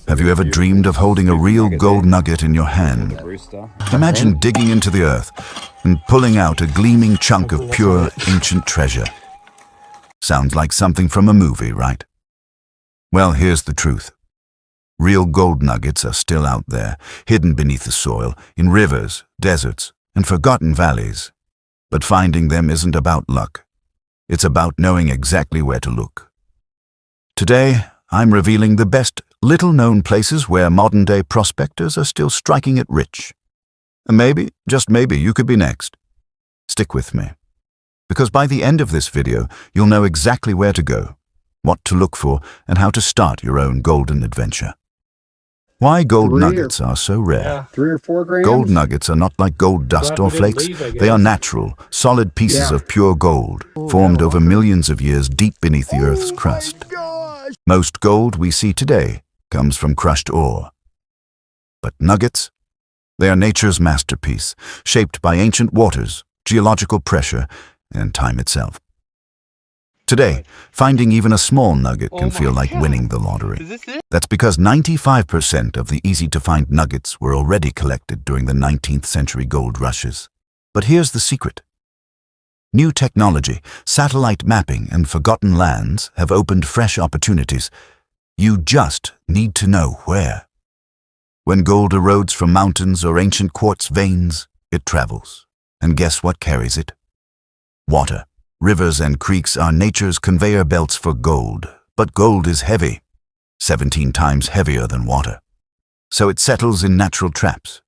Have you ever dreamed of holding a real gold nugget in your hand? Imagine digging into the earth and pulling out a gleaming chunk of pure ancient treasure. Sounds like something from a movie, right? Well, here's the truth. Real gold nuggets are still out there, hidden beneath the soil, in rivers, deserts, and forgotten valleys. But finding them isn't about luck. It's about knowing exactly where to look. Today, I'm revealing the best little-known places where modern-day prospectors are still striking it rich. And maybe, just maybe, you could be next. Stick with me. Because by the end of this video, you'll know exactly where to go, what to look for, and how to start your own golden adventure. Why gold nuggets are so rare. 3 or 4 grams. Gold nuggets are not like gold dust or flakes. They are natural, solid pieces of pure gold, formed over millions of years deep beneath the Earth's crust. Most gold we see today comes from crushed ore. But nuggets? They are nature's masterpiece, shaped by ancient waters, geological pressure, and time itself. Today, finding even a small nugget can feel like winning the lottery. That's because 95% of the easy-to-find nuggets were already collected during the 19th century gold rushes. But here's the secret. New technology, satellite mapping, and forgotten lands have opened fresh opportunities. You just need to know where. When gold erodes from mountains or ancient quartz veins, it travels. And guess what carries it? Water. Rivers and creeks are nature's conveyor belts for gold, but gold is heavy, 17 times heavier than water. So it settles in natural traps.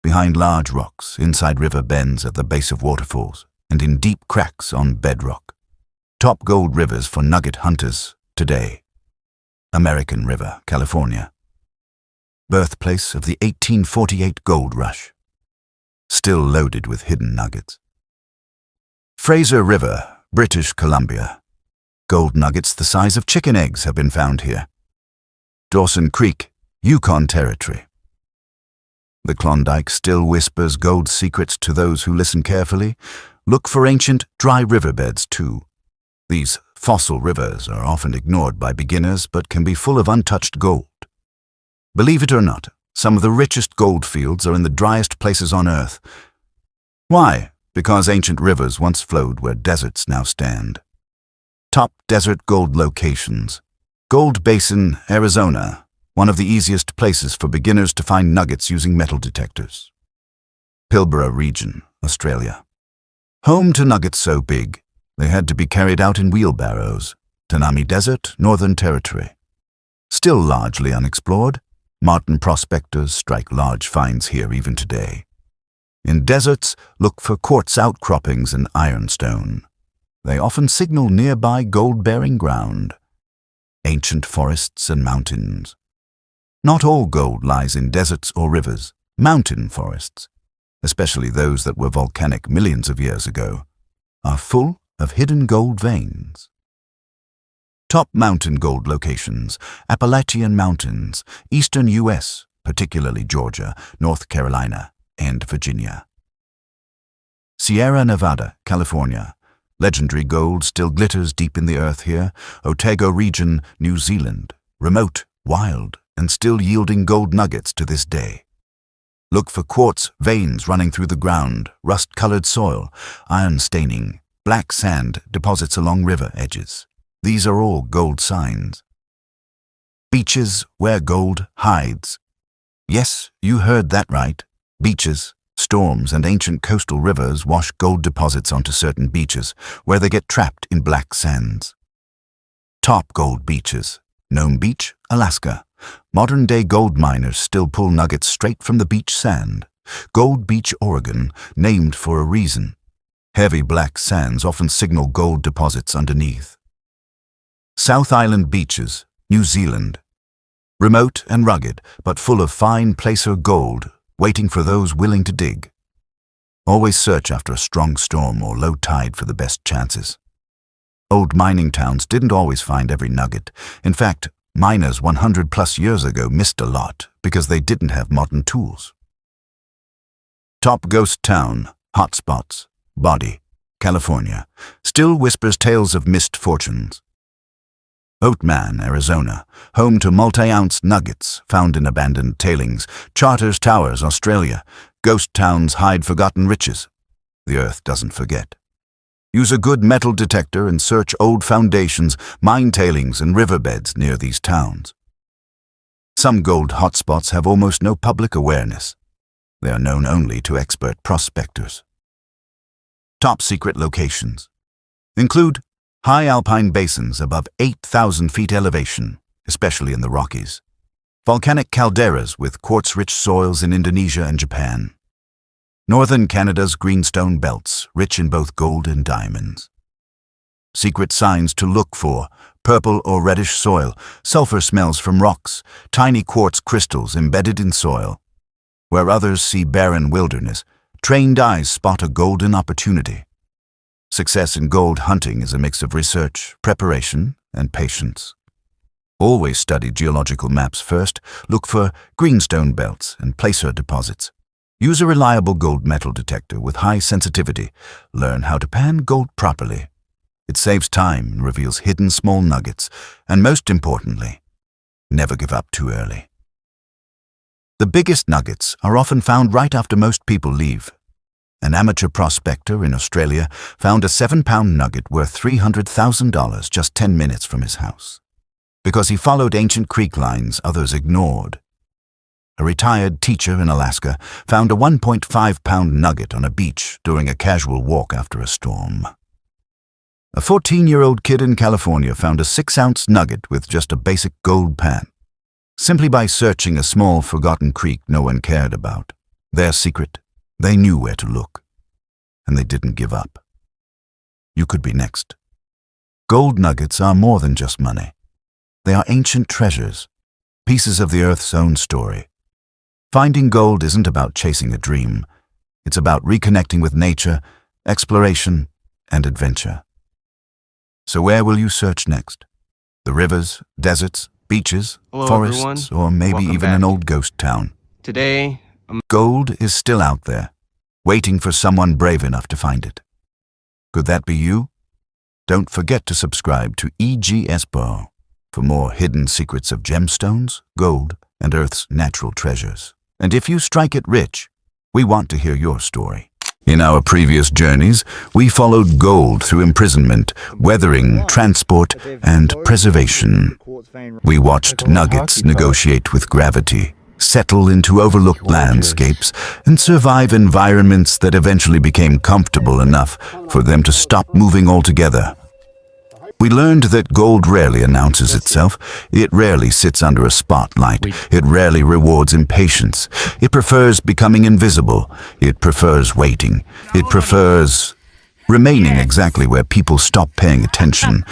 Behind large rocks, inside river bends at the base of waterfalls, and in deep cracks on bedrock. Top gold rivers for nugget hunters today. American River, California. Birthplace of the 1848 gold rush. Still loaded with hidden nuggets. Fraser River, British Columbia. Gold nuggets the size of chicken eggs have been found here. Dawson Creek, Yukon Territory. The Klondike still whispers gold secrets to those who listen carefully. Look for ancient, dry riverbeds, too. These fossil rivers are often ignored by beginners, but can be full of untouched gold. Believe it or not, some of the richest gold fields are in the driest places on Earth. Why? Because ancient rivers once flowed where deserts now stand. Top desert gold locations. Gold Basin, Arizona, one of the easiest places for beginners to find nuggets using metal detectors. Pilbara region, Australia. Home to nuggets so big, they had to be carried out in wheelbarrows. Tanami Desert, Northern Territory. Still largely unexplored, modern prospectors strike large finds here even today. In deserts, look for quartz outcroppings and ironstone. They often signal nearby gold-bearing ground. Ancient forests and mountains. Not all gold lies in deserts or rivers. Mountain forests, especially those that were volcanic millions of years ago, are full of hidden gold veins. Top mountain gold locations: Appalachian Mountains, eastern U.S., particularly Georgia, North Carolina, and Virginia. Sierra Nevada, California. Legendary gold still glitters deep in the earth here. Otago region, New Zealand. Remote, wild, and still yielding gold nuggets to this day. Look for quartz veins running through the ground, rust-colored soil, iron staining, black sand deposits along river edges. These are all gold signs. Beaches where gold hides. Yes, you heard that right. Beaches, storms, and ancient coastal rivers wash gold deposits onto certain beaches, where they get trapped in black sands. Top gold beaches. Nome Beach, Alaska. Modern-day gold miners still pull nuggets straight from the beach sand. Gold Beach, Oregon, named for a reason. Heavy black sands often signal gold deposits underneath. South Island beaches, New Zealand. Remote and rugged, but full of fine placer gold, waiting for those willing to dig. Always search after a strong storm or low tide for the best chances. Old mining towns didn't always find every nugget. In fact, miners 100+ years ago missed a lot because they didn't have modern tools. Top ghost town, hotspots, Body, California, still whispers tales of missed fortunes. Oatman, Arizona, home to multi-ounce nuggets found in abandoned tailings. Charters Towers, Australia. Ghost towns hide forgotten riches. The earth doesn't forget. Use a good metal detector and search old foundations, mine tailings, and riverbeds near these towns. Some gold hotspots have almost no public awareness. They are known only to expert prospectors. Top secret locations include high alpine basins above 8,000 feet elevation, especially in the Rockies. Volcanic calderas with quartz-rich soils in Indonesia and Japan. Northern Canada's greenstone belts, rich in both gold and diamonds. Secret signs to look for: purple or reddish soil, sulfur smells from rocks, tiny quartz crystals embedded in soil. Where others see barren wilderness, trained eyes spot a golden opportunity. Success in gold hunting is a mix of research, preparation, and patience. Always study geological maps first. Look for greenstone belts and placer deposits. Use a reliable gold metal detector with high sensitivity. Learn how to pan gold properly. It saves time and reveals hidden small nuggets. And most importantly, never give up too early. The biggest nuggets are often found right after most people leave. An amateur prospector in Australia found a 7-pound nugget worth $300,000 just 10 minutes from his house. Because he followed ancient creek lines others ignored. A retired teacher in Alaska found a 1.5-pound nugget on a beach during a casual walk after a storm. A 14-year-old kid in California found a 6-ounce nugget with just a basic gold pan, simply by searching a small forgotten creek no one cared about. Their secret: they knew where to look, and they didn't give up. You could be next. Gold nuggets are more than just money. They are ancient treasures, pieces of the earth's own story. Finding gold isn't about chasing a dream. It's about reconnecting with nature, exploration, and adventure. So where will you search next? The rivers, deserts, beaches, forests, everyone. Or maybe Welcome even back. An old ghost town. Today, gold is still out there, waiting for someone brave enough to find it. Could that be you? Don't forget to subscribe to EGSBO for more hidden secrets of gemstones, gold, and Earth's natural treasures. And if you strike it rich, we want to hear your story. In our previous journeys, we followed gold through imprisonment, weathering, transport, and preservation. We watched nuggets negotiate with gravity, settle into overlooked landscapes, and survive environments that eventually became comfortable enough for them to stop moving altogether. We learned that gold rarely announces itself. It rarely sits under a spotlight. It rarely rewards impatience. It prefers becoming invisible. It prefers waiting. It prefers remaining exactly where people stop paying attention.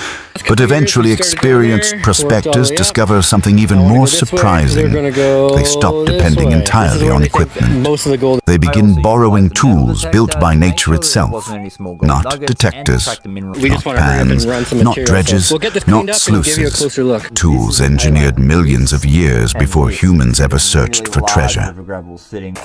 But eventually experienced prospectors discover something even more surprising. They stop depending entirely on equipment. They begin borrowing tools built by nature itself. Not detectors, not pans, not dredges, not sluices. Tools engineered millions of years before humans ever searched for treasure.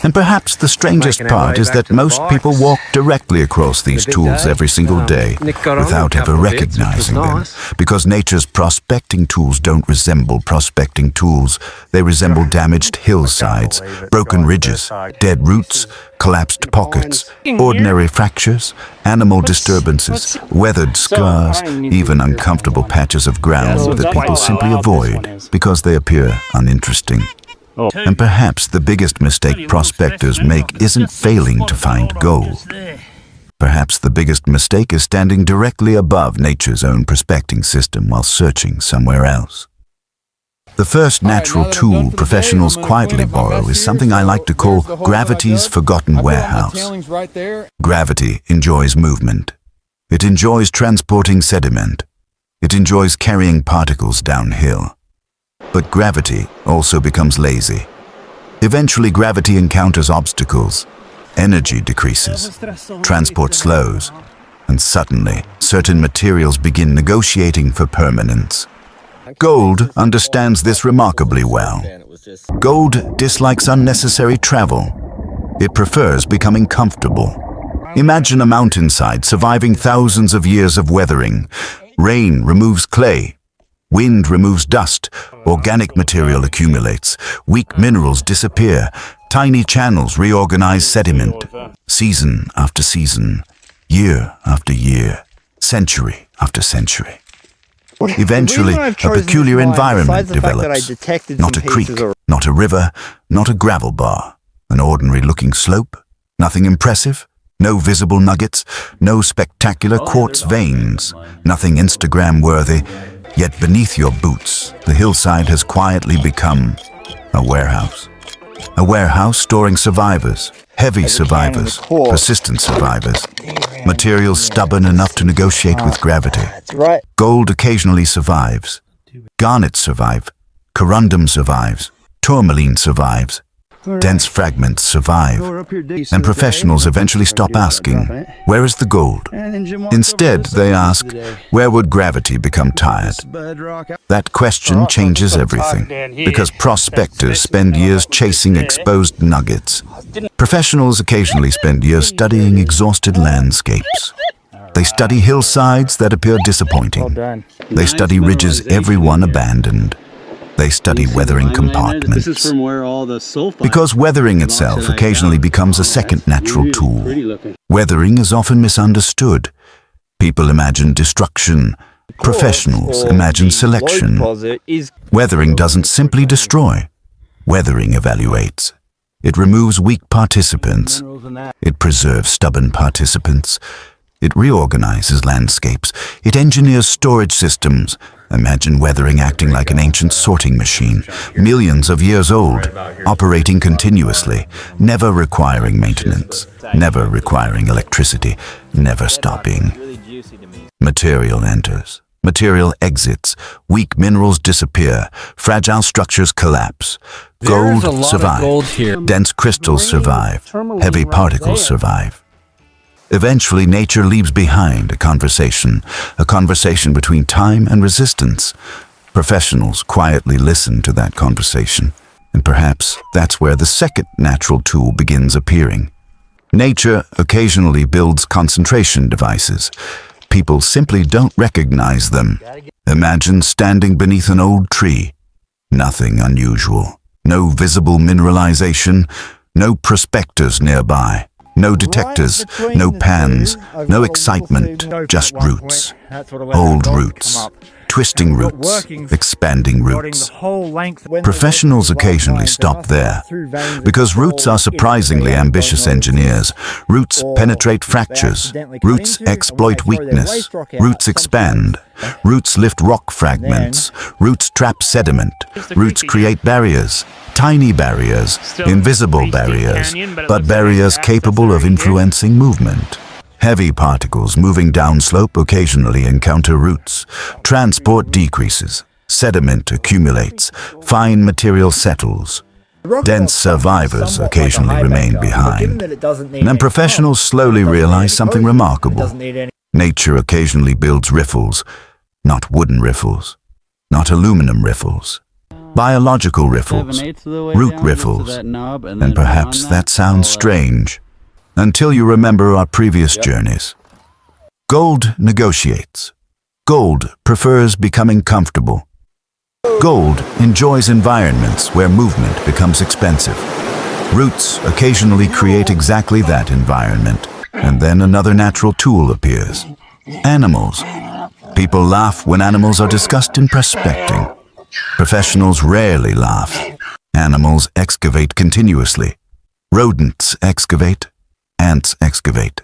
And perhaps the strangest part is that most people walk directly across these tools every single day without ever recognizing them. Because nature's prospecting tools don't resemble prospecting tools. They resemble damaged hillsides, broken ridges, dead roots, collapsed pockets, ordinary fractures, animal disturbances, weathered scars, even uncomfortable patches of ground that people simply avoid because they appear uninteresting. And perhaps the biggest mistake prospectors make isn't failing to find gold. Perhaps the biggest mistake is standing directly above nature's own prospecting system while searching somewhere else. The first natural tool professionals quietly borrow is something I like to call gravity's forgotten warehouse. Gravity enjoys movement. It enjoys transporting sediment. It enjoys carrying particles downhill. But gravity also becomes lazy. Eventually, gravity encounters obstacles. Energy decreases, transport slows, and suddenly, certain materials begin negotiating for permanence. Gold understands this remarkably well. Gold dislikes unnecessary travel. It prefers becoming comfortable. Imagine a mountainside surviving thousands of years of weathering. Rain removes clay. Wind removes dust, organic material accumulates, weak minerals disappear, tiny channels reorganize sediment, season after season, year after year, century after century. Eventually, a peculiar environment develops. Not a creek, not a river, not a gravel bar. An ordinary-looking slope, nothing impressive, no visible nuggets, no spectacular quartz veins, nothing Instagram-worthy. Yet beneath your boots, the hillside has quietly become a warehouse. A warehouse storing survivors, heavy survivors, persistent survivors, materials stubborn enough to negotiate with gravity. Gold occasionally survives. Garnet survive. Corundum survives. Tourmaline survives. Dense fragments survive. And professionals eventually stop asking, where is the gold? Instead, they ask, where would gravity become tired? That question changes everything, because prospectors spend years chasing exposed nuggets. Professionals occasionally spend years studying exhausted landscapes. They study hillsides that appear disappointing. They study ridges every one abandoned. They study weathering compartments. This is from where all the sulfide. Because weathering itself occasionally becomes a second natural tool. Weathering is often misunderstood. People imagine destruction. Professionals imagine selection. Weathering doesn't simply destroy. Weathering evaluates. It removes weak participants. It preserves stubborn participants. It reorganizes landscapes. It engineers storage systems. Imagine weathering acting like an ancient sorting machine, millions of years old, operating continuously, never requiring maintenance, never requiring electricity, never stopping. Material enters. Material exits. Weak minerals disappear. Fragile structures collapse. Gold survives. Dense crystals survive. Heavy particles survive. Eventually, nature leaves behind a conversation between time and resistance. Professionals quietly listen to that conversation, and perhaps that's where the second natural tool begins appearing. Nature occasionally builds concentration devices. People simply don't recognize them. Imagine standing beneath an old tree. Nothing unusual. No visible mineralization. No prospectors nearby. No detectors, no pans, no excitement, just roots. Old roots, twisting roots, expanding roots. Professionals occasionally stop there, because roots are surprisingly ambitious engineers. Roots penetrate fractures. Roots exploit weakness. Roots expand. Roots lift rock fragments. Roots trap sediment. Roots create barriers. Tiny barriers, invisible barriers, but barriers capable of influencing movement. Heavy particles moving downslope occasionally encounter roots. Transport decreases. Sediment accumulates. Fine material settles. Dense survivors occasionally remain behind. And then professionals slowly realize something remarkable. Nature occasionally builds riffles, not wooden riffles, not aluminum riffles. Biological riffles, root riffles, and perhaps that sounds strange, until you remember our previous journeys. Gold negotiates. Gold prefers becoming comfortable. Gold enjoys environments where movement becomes expensive. Roots occasionally create exactly that environment, and then another natural tool appears. Animals. People laugh when animals are discussed in prospecting. Professionals rarely laugh. Animals excavate continuously. Rodents excavate. Ants excavate.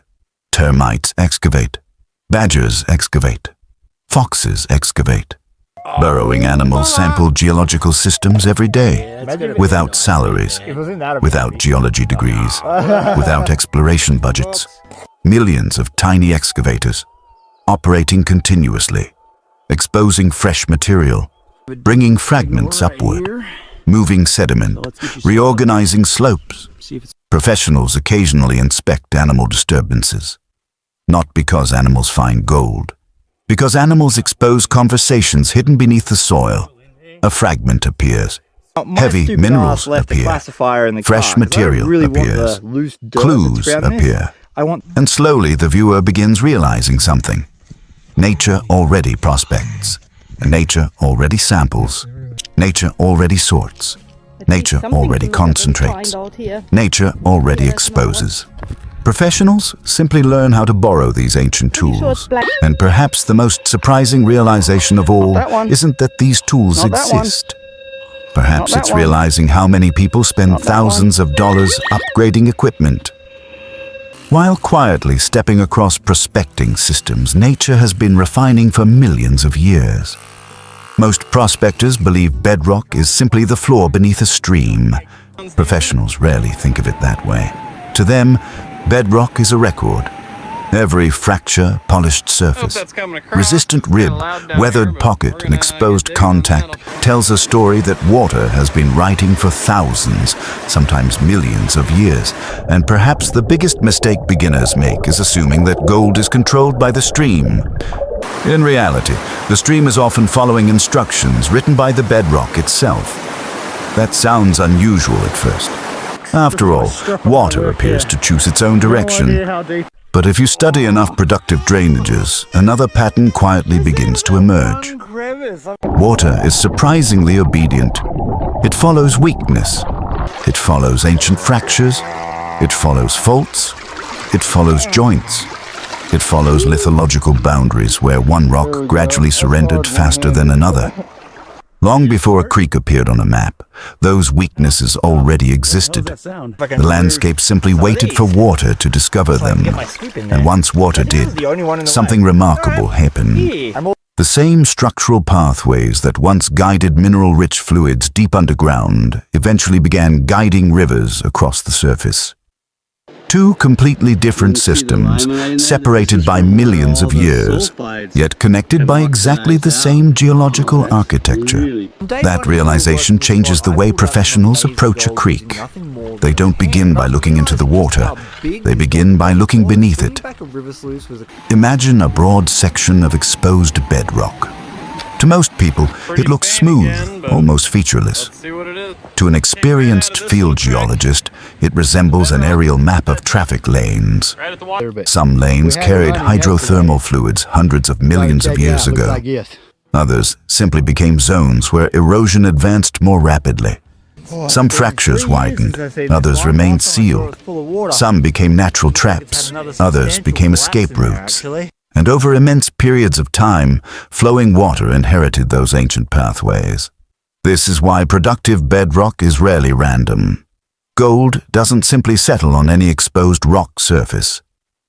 Termites excavate. Badgers excavate. Foxes excavate. Burrowing animals sample geological systems every day, without salaries, without geology degrees, without exploration budgets. Millions of tiny excavators, operating continuously, exposing fresh material, bringing fragments upward, moving sediment, reorganizing slopes. Professionals occasionally inspect animal disturbances, not because animals find gold, because animals expose conversations hidden beneath the soil. A fragment appears. Heavy minerals appear. Fresh material appears. Clues appear. And slowly the viewer begins realizing something. Nature already prospects. Nature already samples. Nature already sorts. Nature already concentrates. Nature already exposes. Professionals simply learn how to borrow these ancient tools. And perhaps the most surprising realization of all isn't that these tools exist. Perhaps it's realizing how many people spend thousands of dollars upgrading equipment. While quietly stepping across prospecting systems, nature has been refining for millions of years. Most prospectors believe bedrock is simply the floor beneath a stream. Professionals rarely think of it that way. To them, bedrock is a record. Every fracture, polished surface, resistant rib, weathered pocket, and exposed contact tells a story that water has been writing for thousands, sometimes millions of years. And perhaps the biggest mistake beginners make is assuming that gold is controlled by the stream. In reality, the stream is often following instructions written by the bedrock itself. That sounds unusual at first. After all, water appears to choose its own direction. But if you study enough productive drainages, another pattern quietly begins to emerge. Water is surprisingly obedient. It follows weakness. It follows ancient fractures. It follows faults. It follows joints. It follows lithological boundaries where one rock gradually surrendered faster than another. Long before a creek appeared on a map, those weaknesses already existed. The landscape simply waited for water to discover them. And once water did, something remarkable happened. The same structural pathways that once guided mineral-rich fluids deep underground eventually began guiding rivers across the surface. Two completely different systems, separated by millions of years, yet connected by exactly the same geological architecture. That realization changes the way professionals approach a creek. They don't begin by looking into the water. They begin by looking beneath it. Imagine a broad section of exposed bedrock. To most people, it looks smooth, almost featureless. To an experienced field geologist, it resembles an aerial map of traffic lanes. Some lanes carried hydrothermal fluids hundreds of millions of years ago. Others simply became zones where erosion advanced more rapidly. Some fractures widened, others remained sealed. Some became natural traps, others became escape routes. And over immense periods of time, flowing water inherited those ancient pathways. This is why productive bedrock is rarely random. Gold doesn't simply settle on any exposed rock surface.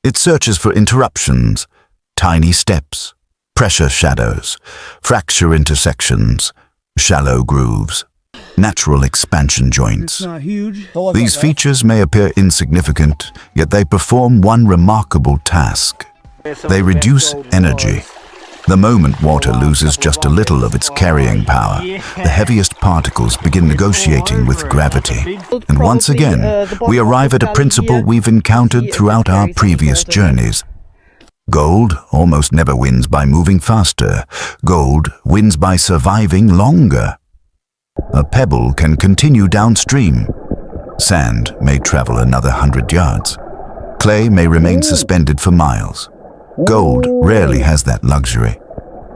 It searches for interruptions, tiny steps, pressure shadows, fracture intersections, shallow grooves, natural expansion joints. These features may appear insignificant, yet they perform one remarkable task. They reduce energy. The moment water loses just a little of its carrying power, the heaviest particles begin negotiating with gravity. And once again, we arrive at a principle we've encountered throughout our previous journeys. Gold almost never wins by moving faster. Gold wins by surviving longer. A pebble can continue downstream. Sand may travel another 100 yards. Clay may remain suspended for miles. Gold rarely has that luxury.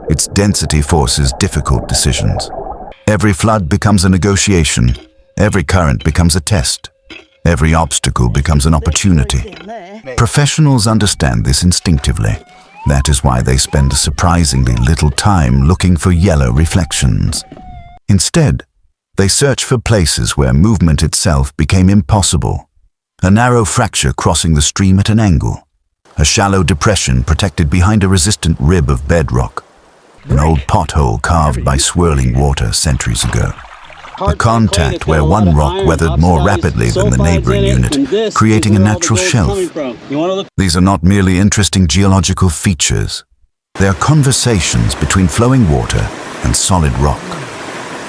Its density forces difficult decisions. Every flood becomes a negotiation. Every current becomes a test. Every obstacle becomes an opportunity. Professionals understand this instinctively. That is why they spend surprisingly little time looking for yellow reflections. Instead, they search for places where movement itself became impossible. A narrow fracture crossing the stream at an angle. A shallow depression protected behind a resistant rib of bedrock. An old pothole carved by swirling water centuries ago. A contact where one rock weathered more rapidly than the neighboring unit, creating a natural shelf. These are not merely interesting geological features. They are conversations between flowing water and solid rock.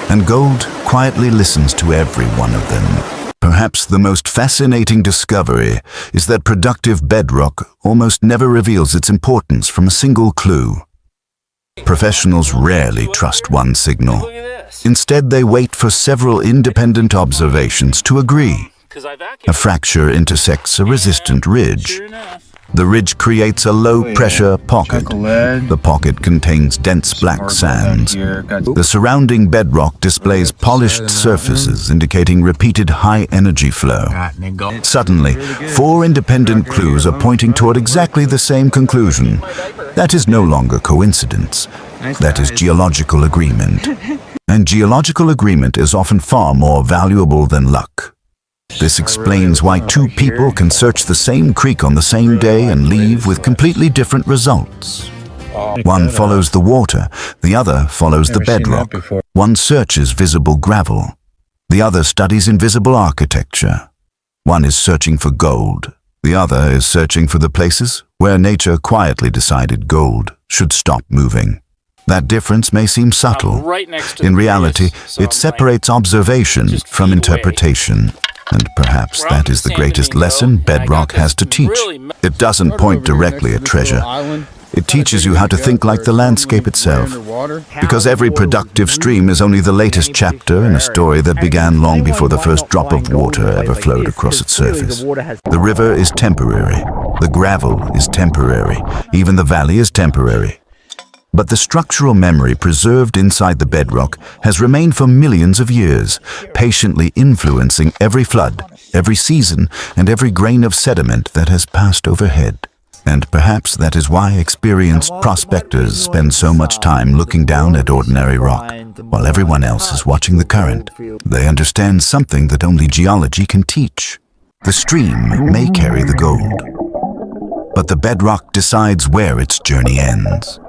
And gold quietly listens to every one of them. Perhaps the most fascinating discovery is that productive bedrock almost never reveals its importance from a single clue. Professionals rarely trust one signal. Instead, they wait for several independent observations to agree. A fracture intersects a resistant ridge. The ridge creates a low-pressure pocket. The pocket contains dense black sands. The surrounding bedrock displays polished surfaces indicating repeated high-energy flow. Suddenly, 4 independent clues are pointing toward exactly the same conclusion. That is no longer coincidence. That is geological agreement. And geological agreement is often far more valuable than luck. This explains why 2 people can search the same creek on the same day and leave with completely different results. One follows the water, the other follows the bedrock. One searches visible gravel, the other studies invisible architecture. One is searching for gold, the other is searching for the places where nature quietly decided gold should stop moving. That difference may seem subtle. In reality, it separates observation from interpretation. And perhaps that is the greatest lesson bedrock has to teach. It doesn't point directly at treasure. It teaches you how to think like the landscape itself. Because every productive stream is only the latest chapter in a story that began long before the first drop of water ever flowed across its surface. The river is temporary. The gravel is temporary. Even the valley is temporary. But the structural memory preserved inside the bedrock has remained for millions of years, patiently influencing every flood, every season, and every grain of sediment that has passed overhead. And perhaps that is why experienced prospectors spend so much time looking down at ordinary rock, while everyone else is watching the current. They understand something that only geology can teach. The stream may carry the gold, but the bedrock decides where its journey ends.